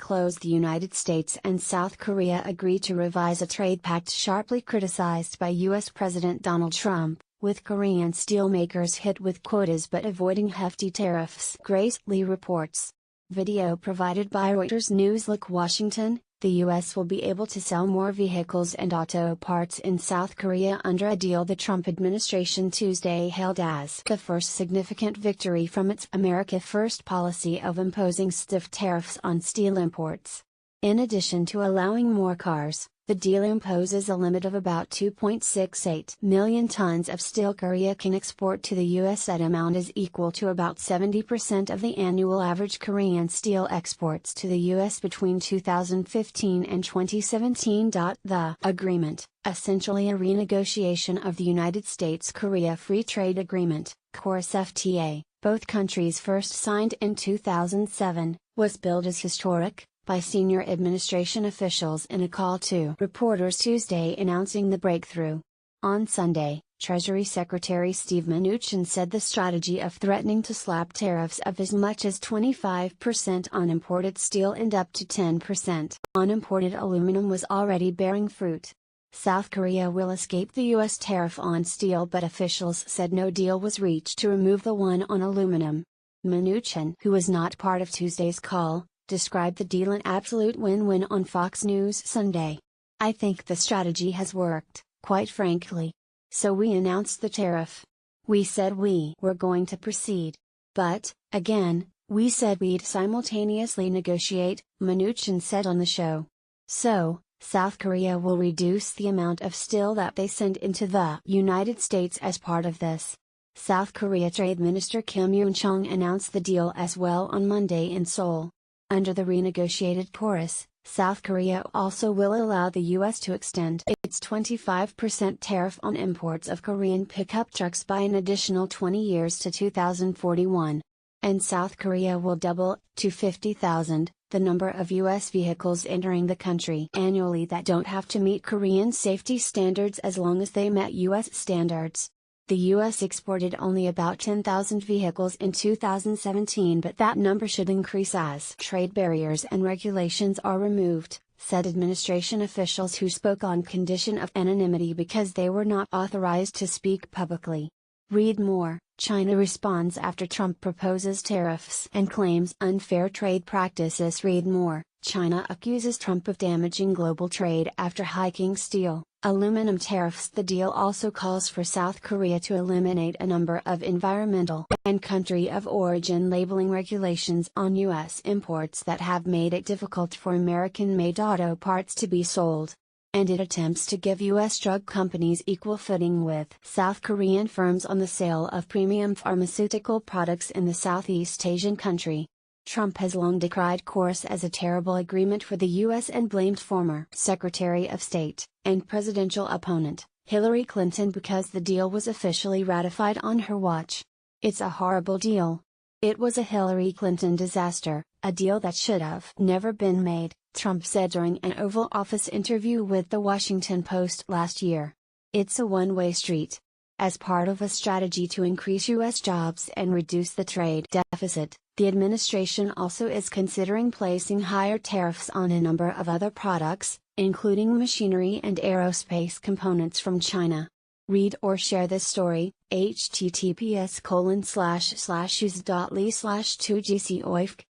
close, the United States and South Korea agreed to revise a trade pact sharply criticized by U.S. President Donald Trump, with Korean steelmakers hit with quotas but avoiding hefty tariffs. Grace Lee reports. Video provided by Reuters News. Look, Washington. The U.S. will be able to sell more vehicles and auto parts in South Korea under a deal the Trump administration Tuesday hailed as the first significant victory from its America First policy of imposing stiff tariffs on steel imports. In addition to allowing more cars, the deal imposes a limit of about 2.68 million tons of steel Korea can export to the U.S. That amount is equal to about 70% of the annual average Korean steel exports to the U.S. between 2015 and 2017. The agreement, essentially a renegotiation of the United States-Korea Free Trade Agreement, CORS-FTA, both countries first signed in 2007, was billed as historic by senior administration officials in a call to reporters Tuesday announcing the breakthrough. On Sunday, Treasury Secretary Steve Mnuchin said the strategy of threatening to slap tariffs of as much as 25% on imported steel and up to 10% on imported aluminum was already bearing fruit. South Korea will escape the U.S. tariff on steel, but officials said no deal was reached to remove the one on aluminum. Mnuchin, who was not part of Tuesday's call, described the deal an absolute win-win on Fox News Sunday. "I think the strategy has worked, quite frankly. So we announced the tariff. We said we were going to proceed. But, again, we said we'd simultaneously negotiate," Mnuchin said on the show. So, South Korea will reduce the amount of steel that they send into the United States as part of this. South Korea Trade Minister Kim Yoon-chung announced the deal as well on Monday in Seoul. Under the renegotiated CORS, South Korea also will allow the U.S. to extend its 25% tariff on imports of Korean pickup trucks by an additional 20 years to 2041. And South Korea will double, to 50,000, the number of U.S. vehicles entering the country annually that don't have to meet Korean safety standards as long as they met U.S. standards. The U.S. exported only about 10,000 vehicles in 2017, but that number should increase as trade barriers and regulations are removed, said administration officials who spoke on condition of anonymity because they were not authorized to speak publicly. Read more. China responds after Trump proposes tariffs and claims unfair trade practices. Read more. China accuses Trump of damaging global trade after hiking steel, aluminum tariffs. The deal also calls for South Korea to eliminate a number of environmental and country of origin labeling regulations on U.S. imports that have made it difficult for American-made auto parts to be sold. And it attempts to give U.S. drug companies equal footing with South Korean firms on the sale of premium pharmaceutical products in the Southeast Asian country. Trump has long decried CORS as a terrible agreement for the U.S. and blamed former Secretary of State and presidential opponent, Hillary Clinton, because the deal was officially ratified on her watch. "It's a horrible deal. It was a Hillary Clinton disaster, a deal that should have never been made," Trump said during an Oval Office interview with The Washington Post last year. "It's a one-way street." As part of a strategy to increase U.S. jobs and reduce the trade deficit, the administration also is considering placing higher tariffs on a number of other products, including machinery and aerospace components from China. Read or share this story, https://use.ly/2gcoifc